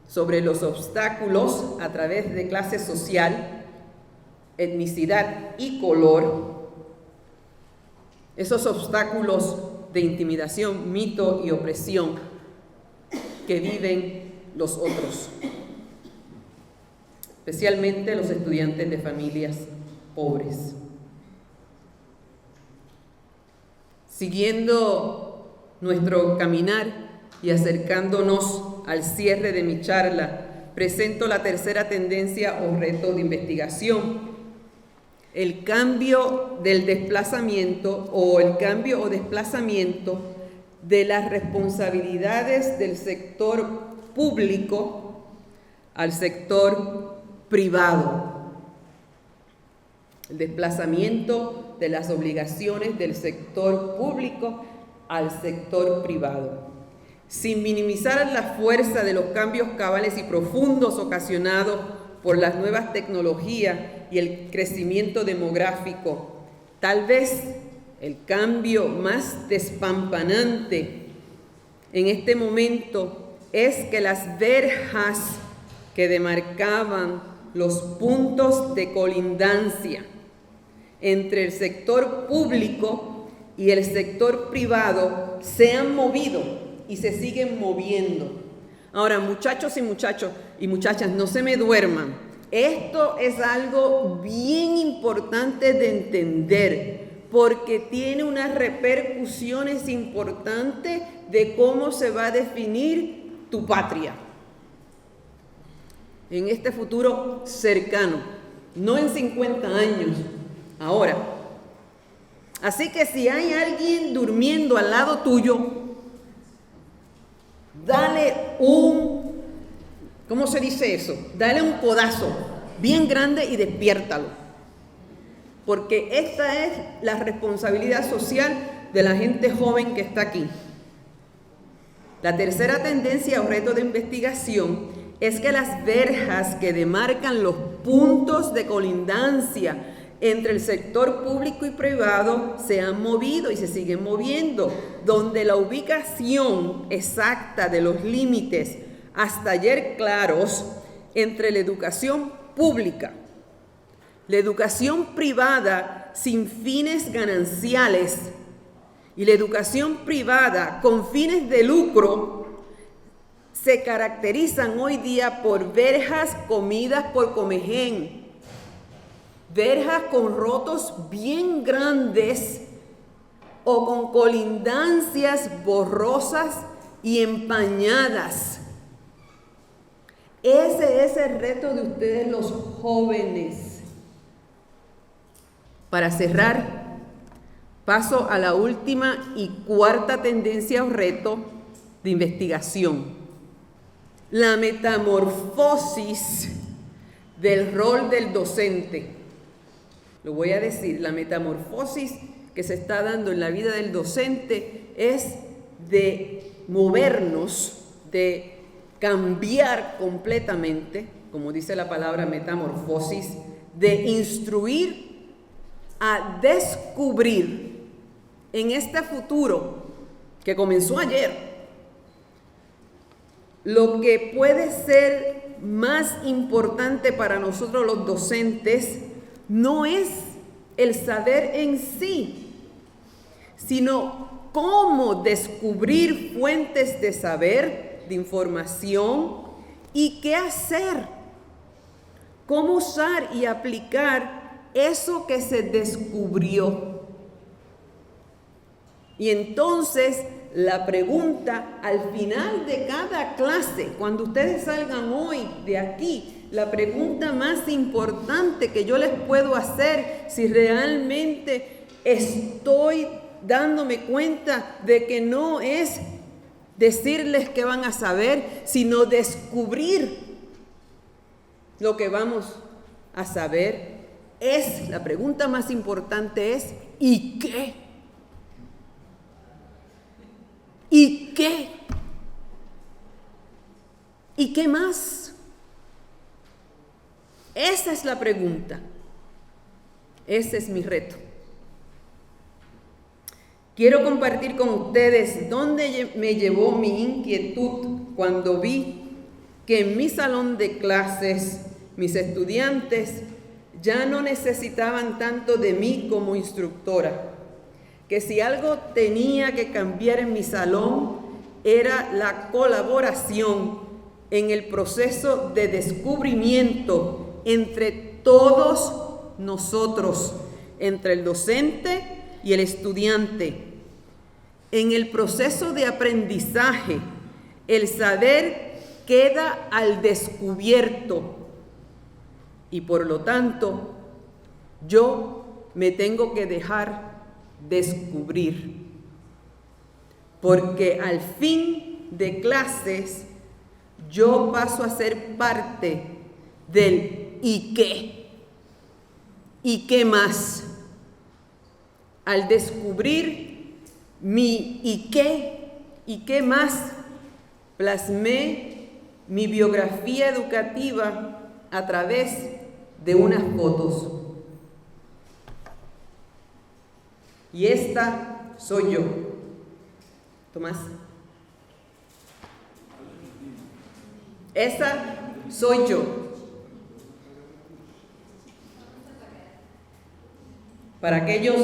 sobre los obstáculos a través de clase social, etnicidad y color, esos obstáculos de intimidación, mito y opresión que viven los otros, especialmente los estudiantes de familias pobres. Siguiendo nuestro caminar y acercándonos al cierre de mi charla, presento la tercera tendencia o reto de investigación: el cambio del desplazamiento o desplazamiento de las responsabilidades del sector público al sector privado. El desplazamiento de las obligaciones del sector público al sector privado. Sin minimizar la fuerza de los cambios cabales y profundos ocasionados por las nuevas tecnologías y el crecimiento demográfico, tal vez el cambio más despampanante en este momento es que las verjas que demarcaban los puntos de colindancia entre el sector público y el sector privado se han movido y se siguen moviendo. Ahora, muchachos y muchachas, no se me duerman. Esto es algo bien importante de entender, porque tiene unas repercusiones importantes de cómo se va a definir tu patria en este futuro cercano, no en 50 años, ahora. Así que si hay alguien durmiendo al lado tuyo, dale ¿cómo se dice eso? Dale un codazo bien grande y despiértalo. Porque esta es la responsabilidad social de la gente joven que está aquí. La tercera tendencia o reto de investigación es que las verjas que demarcan los puntos de colindancia entre el sector público y privado se han movido y se siguen moviendo, donde la ubicación exacta de los límites hasta ayer claros entre la educación pública, la educación privada sin fines gananciales y la educación privada con fines de lucro se caracterizan hoy día por verjas comidas por comején, verjas con rotos bien grandes o con colindancias borrosas y empañadas. Ese es el reto de ustedes los jóvenes. Para cerrar, paso a la última y cuarta tendencia o reto de investigación: la metamorfosis del rol del docente. Lo voy a decir, la metamorfosis que se está dando en la vida del docente es de movernos, de cambiar completamente, como dice la palabra metamorfosis, de instruir a descubrir en este futuro que comenzó ayer. Lo que puede ser más importante para nosotros los docentes no es el saber en sí, sino cómo descubrir fuentes de saber, de información y qué hacer, cómo usar y aplicar eso que se descubrió. Y entonces la pregunta al final de cada clase, cuando ustedes salgan hoy de aquí, la pregunta más importante que yo les puedo hacer, si realmente estoy dándome cuenta de que no es decirles qué van a saber, sino descubrir lo que vamos a saber. La pregunta más importante es, ¿y qué? ¿Y qué? ¿Y qué más? Esa es la pregunta. Ese es mi reto. Quiero compartir con ustedes dónde me llevó mi inquietud cuando vi que en mi salón de clases mis estudiantes ya no necesitaban tanto de mí como instructora, que si algo tenía que cambiar en mi salón era la colaboración en el proceso de descubrimiento entre todos nosotros, entre el docente y el estudiante. En el proceso de aprendizaje, el saber queda al descubierto y por lo tanto yo me tengo que dejar descubrir, porque al fin de clases yo paso a ser parte del ¿y qué? ¿Y qué más? Al descubrir mi ¿y qué más? Plasmé mi biografía educativa a través de unas fotos. Y esta soy yo. Tomás. Esa soy yo. Para aquellos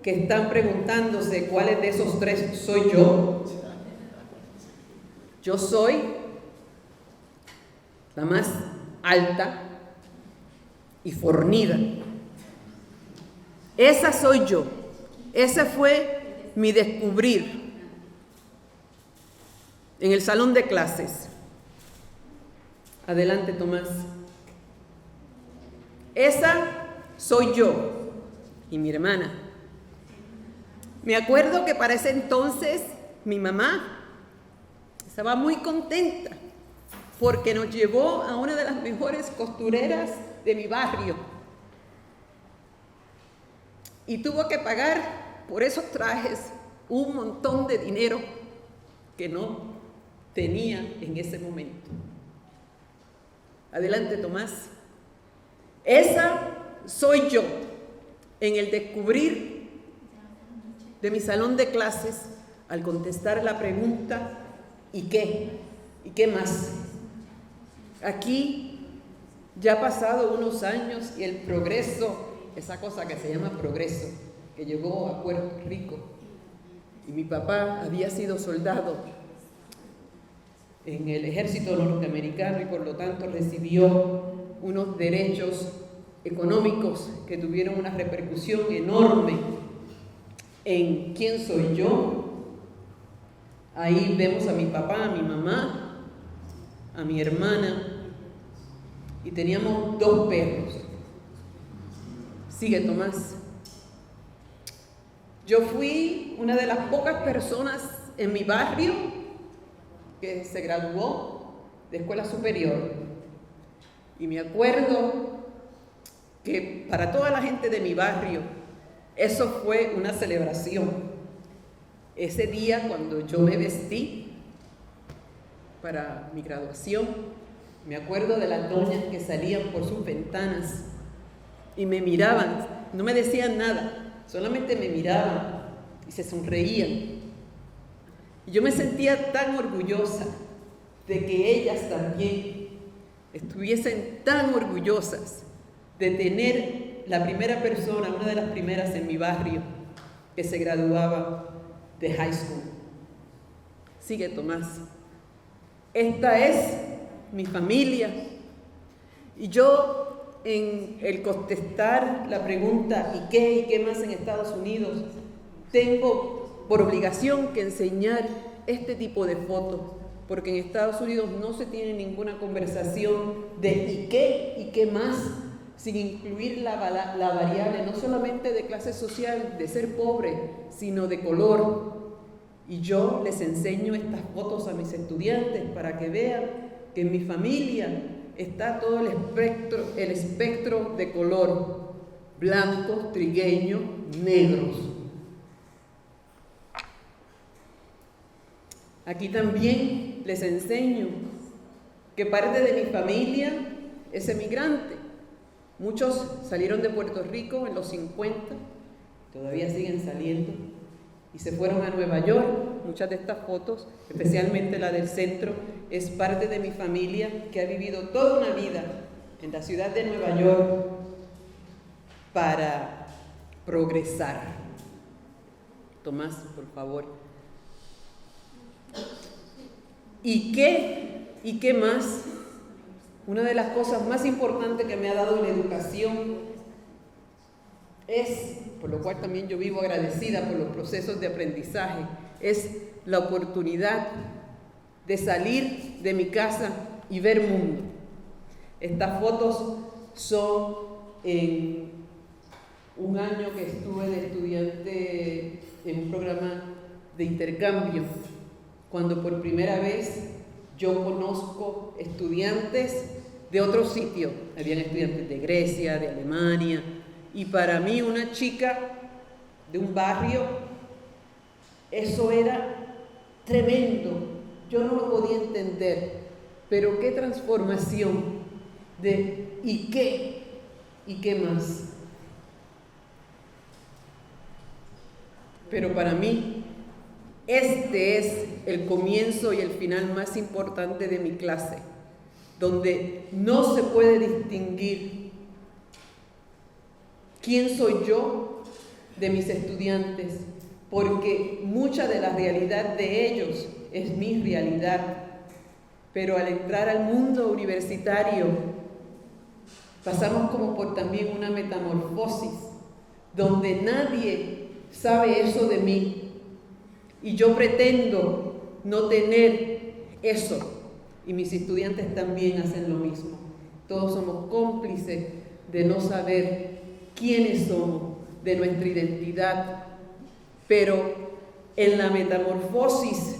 que están preguntándose cuáles de esos tres soy yo, yo soy la más alta y fornida. Esa soy yo. Ese fue mi descubrir en el salón de clases. Adelante, Tomás. Esa soy yo y mi hermana. Me acuerdo que para ese entonces mi mamá estaba muy contenta porque nos llevó a una de las mejores costureras de mi barrio y tuvo que pagar por esos trajes un montón de dinero que no tenía en ese momento. Adelante, Tomás. Esa soy yo en el descubrir de mi salón de clases al contestar la pregunta ¿y qué? ¿Y qué más? Aquí ya ha pasado unos años y el progreso, esa cosa que se llama progreso, que llegó a Puerto Rico, y mi papá había sido soldado en el ejército norteamericano y por lo tanto recibió unos derechos económicos que tuvieron una repercusión enorme en quién soy yo. Ahí vemos a mi papá, a mi mamá, a mi hermana, y teníamos 2 perros. Sigue, Tomás. Yo fui una de las pocas personas en mi barrio que se graduó de escuela superior. Y me acuerdo que para toda la gente de mi barrio, eso fue una celebración. Ese día cuando yo me vestí para mi graduación, me acuerdo de las doñas que salían por sus ventanas y me miraban, no me decían nada, solamente me miraban y se sonreían. Y yo me sentía tan orgullosa de que ellas también estuviesen tan orgullosas de tener la primera persona, una de las primeras en mi barrio, que se graduaba de high school. Sigue, Tomás. Esta es mi familia. Y yo, en el contestar la pregunta ¿y qué más en Estados Unidos?, tengo por obligación que enseñar este tipo de fotos, porque en Estados Unidos no se tiene ninguna conversación de ¿y qué más?, sin incluir la variable no solamente de clase social, de ser pobre, sino de color. Y yo les enseño estas fotos a mis estudiantes para que vean que en mi familia está todo el espectro de color: blancos, trigueños, negros. Aquí también les enseño que parte de mi familia es emigrante. Muchos salieron de Puerto Rico en los 50, todavía siguen saliendo, y se fueron a Nueva York. Muchas de estas fotos, especialmente la del centro, es parte de mi familia que ha vivido toda una vida en la ciudad de Nueva York para progresar. Tomás, por favor. ¿Y qué más? Una de las cosas más importantes que me ha dado la educación es, por lo cual también yo vivo agradecida por los procesos de aprendizaje, es la oportunidad de salir de mi casa y ver mundo. Estas fotos son en un año que estuve de estudiante en un programa de intercambio, cuando por primera vez yo conozco estudiantes de otros sitios. Habían estudiantes de Grecia, de Alemania, y para mí, una chica de un barrio, eso era tremendo. Yo no lo podía entender, pero qué transformación de ¿y qué más? Pero para mí, este es el comienzo y el final más importante de mi clase, donde no se puede distinguir quién soy yo de mis estudiantes, porque mucha de la realidad de ellos es mi realidad. Pero al entrar al mundo universitario, pasamos como por también una metamorfosis, donde nadie sabe eso de mí. Y yo pretendo no tener eso, y mis estudiantes también hacen lo mismo. Todos somos cómplices de no saber quiénes somos, de nuestra identidad. Pero en la metamorfosis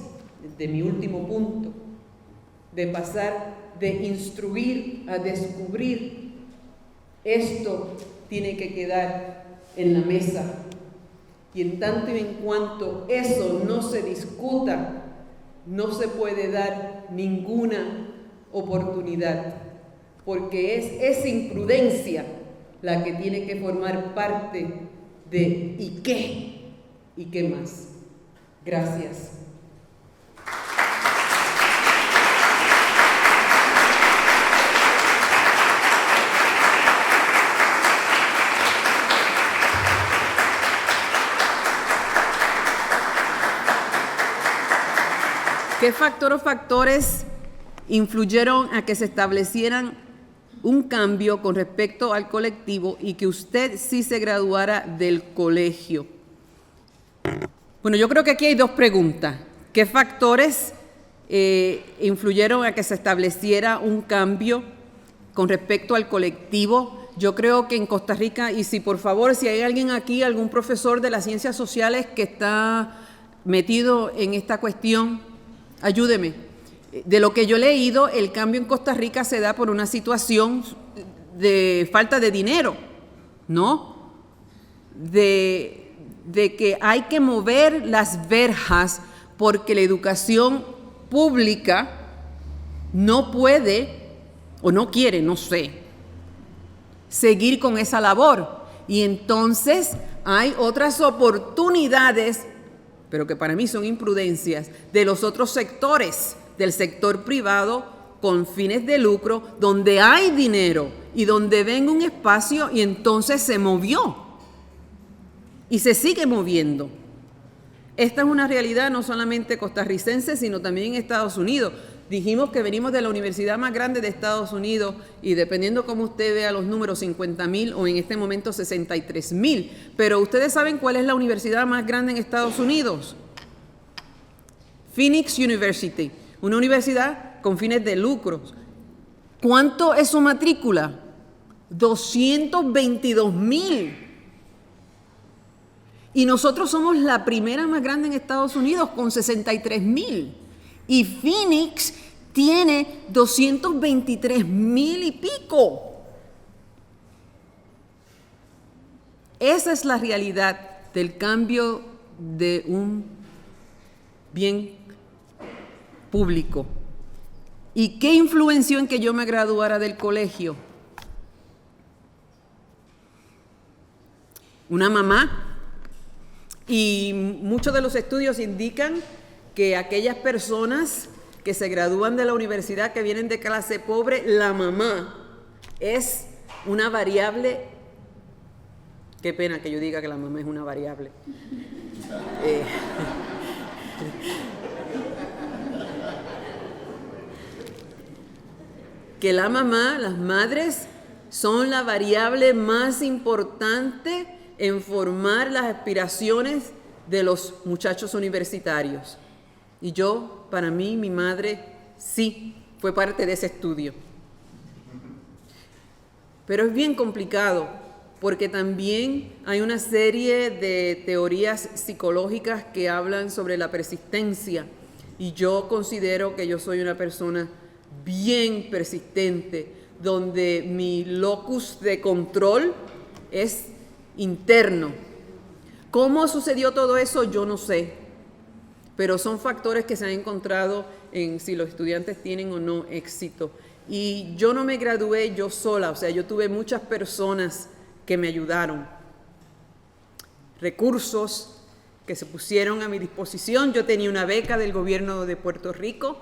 de mi último punto, de pasar de instruir a descubrir, esto tiene que quedar en la mesa. Y en tanto y en cuanto eso no se discuta, no se puede dar ninguna oportunidad, porque es esa imprudencia la que tiene que formar parte de ¿y qué más? Gracias. ¿Qué factor o factores influyeron a que se establecieran un cambio con respecto al colectivo y que usted sí se graduara del colegio? Bueno, yo creo que aquí hay dos preguntas. ¿Qué factores influyeron a que se estableciera un cambio con respecto al colectivo? Yo creo que en Costa Rica, y si por favor, si hay alguien aquí, algún profesor de las ciencias sociales que está metido en esta cuestión, ayúdeme. De lo que yo he leído, el cambio en Costa Rica se da por una situación de falta de dinero, ¿no? De que hay que mover las verjas porque la educación pública no puede o no quiere, no sé, seguir con esa labor. Y entonces hay otras oportunidades, pero que para mí son imprudencias, de los otros sectores, del sector privado con fines de lucro, donde hay dinero y donde ven un espacio y entonces se movió y se sigue moviendo. Esta es una realidad no solamente costarricense, sino también en Estados Unidos. Dijimos que venimos de la universidad más grande de Estados Unidos y dependiendo cómo usted vea los números, 50,000 o en este momento 63,000. Pero ustedes saben cuál es la universidad más grande en Estados Unidos. Phoenix University, una universidad con fines de lucro. ¿Cuánto es su matrícula? 222,000. Y nosotros somos la primera más grande en Estados Unidos con 63,000. Y Phoenix tiene 223,000 y pico. Esa es la realidad del cambio de un bien público. ¿Y qué influenció en que yo me graduara del colegio? Una mamá. Y muchos de los estudios indican que aquellas personas que se gradúan de la universidad, que vienen de clase pobre, la mamá es una variable. Qué pena que yo diga que la mamá es una variable. Que la mamá, las madres, son la variable más importante en formar las aspiraciones de los muchachos universitarios. Y yo, para mí, mi madre, sí, fue parte de ese estudio. Pero es bien complicado, porque también hay una serie de teorías psicológicas que hablan sobre la persistencia. Y yo considero que yo soy una persona bien persistente, donde mi locus de control es interno. ¿Cómo sucedió todo eso? Yo no sé, pero son factores que se han encontrado en si los estudiantes tienen o no éxito. Y yo no me gradué yo sola, o sea, yo tuve muchas personas que me ayudaron, recursos que se pusieron a mi disposición. Yo tenía una beca del gobierno de Puerto Rico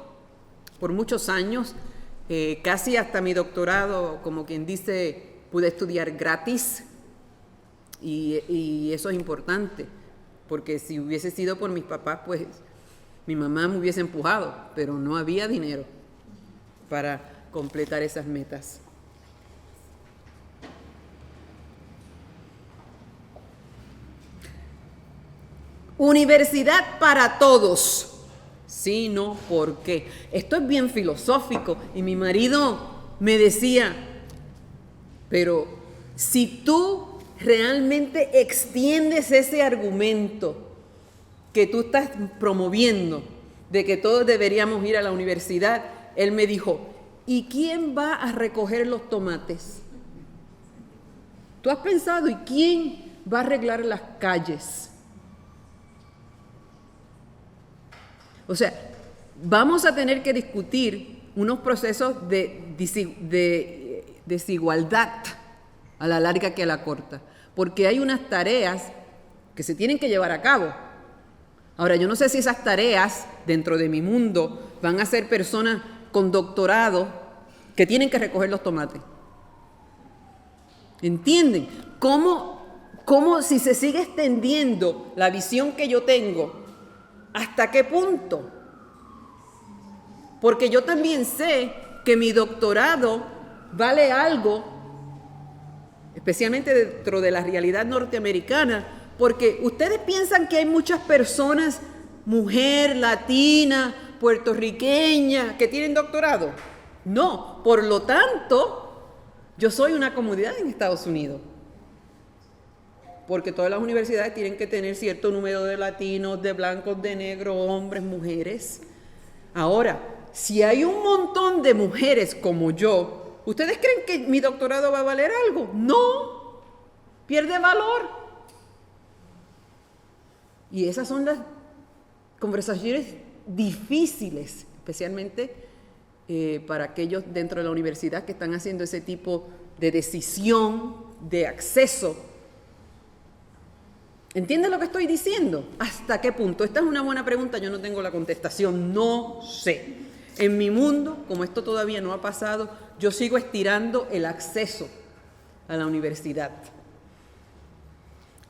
por muchos años, casi hasta mi doctorado, como quien dice, pude estudiar gratis. Y eso es importante, porque si hubiese sido por mis papás, pues mi mamá me hubiese empujado, pero no había dinero para completar esas metas. Universidad para todos. Sí, no, ¿por qué? Esto es bien filosófico y mi marido me decía, pero si tú realmente extiendes ese argumento que tú estás promoviendo de que todos deberíamos ir a la universidad, él me dijo, ¿y quién va a recoger los tomates? ¿Tú has pensado, y quién va a arreglar las calles? O sea, vamos a tener que discutir unos procesos de desigualdad a la larga que a la corta, porque hay unas tareas que se tienen que llevar a cabo. Ahora, yo no sé si esas tareas dentro de mi mundo van a ser personas con doctorado que tienen que recoger los tomates. ¿Entienden? ¿Cómo si se sigue extendiendo la visión que yo tengo? ¿Hasta qué punto? Porque yo también sé que mi doctorado vale algo, especialmente dentro de la realidad norteamericana, porque ustedes piensan que hay muchas personas, mujer, latina, puertorriqueña, que tienen doctorado. No, por lo tanto, yo soy una comunidad en Estados Unidos. Porque todas las universidades tienen que tener cierto número de latinos, de blancos, de negros, hombres, mujeres. Ahora, si hay un montón de mujeres como yo, ¿ustedes creen que mi doctorado va a valer algo? No, pierde valor. Y esas son las conversaciones difíciles, especialmente para aquellos dentro de la universidad que están haciendo ese tipo de decisión, de acceso. ¿Entienden lo que estoy diciendo? ¿Hasta qué punto? Esta es una buena pregunta, yo no tengo la contestación, no sé. En mi mundo, como esto todavía no ha pasado, yo sigo estirando el acceso a la universidad.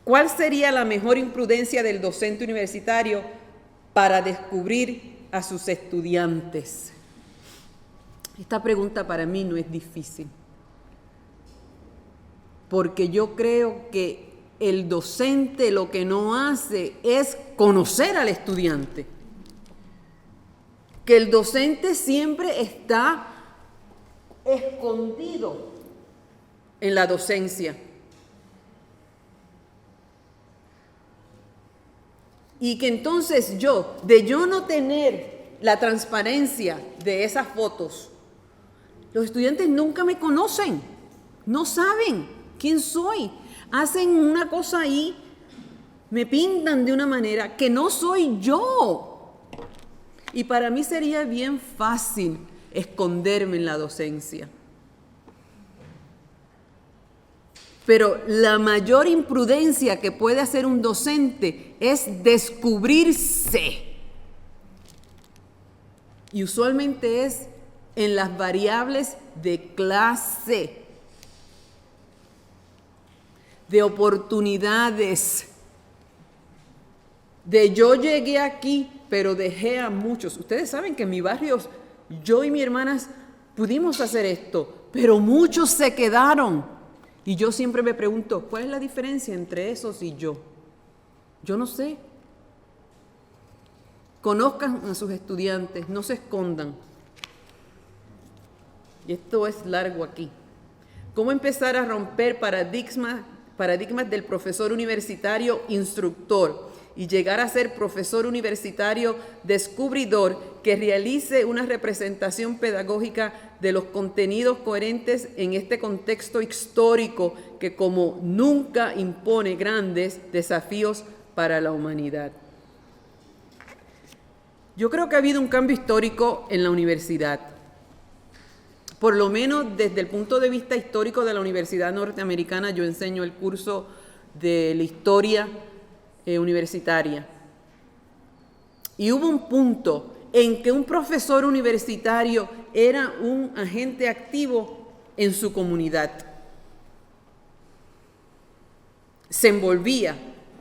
¿Cuál sería la mejor imprudencia del docente universitario para descubrir a sus estudiantes? Esta pregunta para mí no es difícil, porque yo creo que el docente lo que no hace es conocer al estudiante. Que el docente siempre está escondido en la docencia. Y que entonces yo, de yo no tener la transparencia de esas fotos, los estudiantes nunca me conocen, no saben quién soy. Hacen una cosa ahí, me pintan de una manera que no soy yo. Y para mí sería bien fácil esconderme en la docencia. Pero la mayor imprudencia que puede hacer un docente es descubrirse. Y usualmente es en las variables de clase, de oportunidades, de yo llegué aquí, pero dejé a muchos. Ustedes saben que en mi barrio, yo y mis hermanas pudimos hacer esto, pero muchos se quedaron. Y yo siempre me pregunto, ¿cuál es la diferencia entre esos y yo? Yo no sé. Conozcan a sus estudiantes, no se escondan. Y esto es largo aquí. ¿Cómo empezar a romper paradigmas del profesor universitario instructor y llegar a ser profesor universitario descubridor que realice una representación pedagógica de los contenidos coherentes en este contexto histórico que como nunca impone grandes desafíos para la humanidad? Yo creo que ha habido un cambio histórico en la universidad, por lo menos desde el punto de vista histórico de la Universidad Norteamericana. Yo enseño el curso de la historia universitaria. Y hubo un punto en que un profesor universitario era un agente activo en su comunidad. Se envolvía,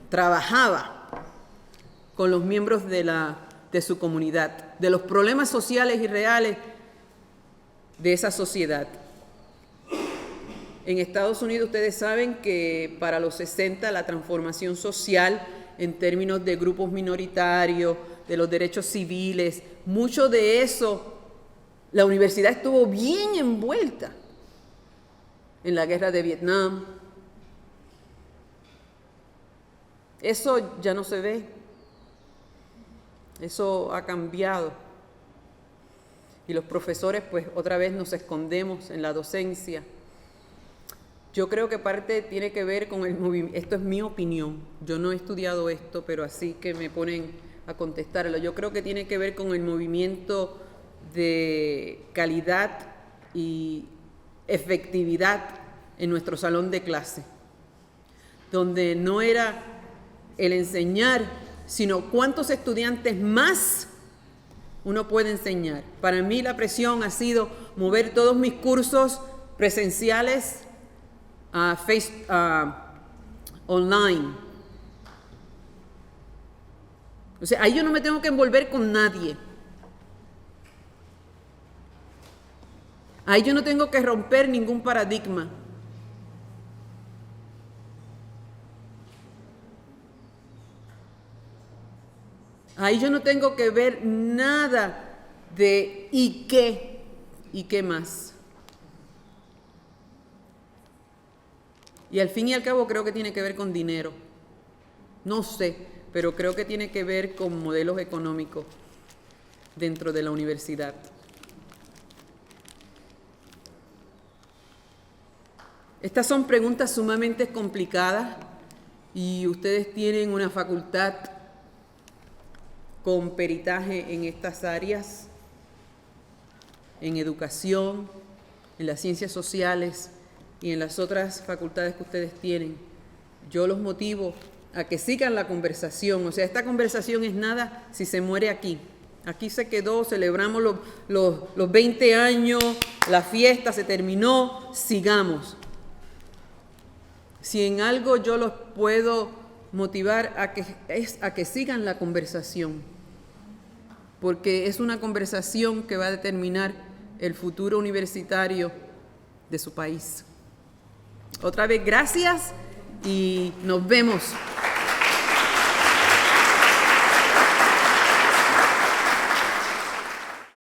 trabajaba con los miembros de su comunidad, de los problemas sociales y reales de esa sociedad. En Estados Unidos ustedes saben que para los 60 la transformación social en términos de grupos minoritarios, de los derechos civiles, mucho de eso, la universidad estuvo bien envuelta en la guerra de Vietnam. Eso ya no se ve, eso ha cambiado. Y los profesores, pues otra vez nos escondemos en la docencia. Yo creo que parte tiene que ver con el movimiento. Esto es mi opinión. Yo no he estudiado esto, pero así que me ponen a contestarlo. Yo creo que tiene que ver con el movimiento de calidad y efectividad en nuestro salón de clase, donde no era el enseñar, sino cuántos estudiantes más uno puede enseñar. Para mí la presión ha sido mover todos mis cursos presenciales online. O sea, ahí yo no me tengo que envolver con nadie. Ahí yo no tengo que romper ningún paradigma. Ahí yo no tengo que ver nada de y qué más. Y al fin y al cabo creo que tiene que ver con dinero. No sé, pero creo que tiene que ver con modelos económicos dentro de la universidad. Estas son preguntas sumamente complicadas y ustedes tienen una facultad con peritaje en estas áreas, en educación, en las ciencias sociales y en las otras facultades que ustedes tienen. Yo los motivo a que sigan la conversación. O sea, esta conversación es nada si se muere aquí. Aquí se quedó, celebramos los 20 años, la fiesta se terminó, sigamos. Si en algo yo los puedo motivar es a que sigan la conversación, porque es una conversación que va a determinar el futuro universitario de su país. Otra vez, gracias y nos vemos.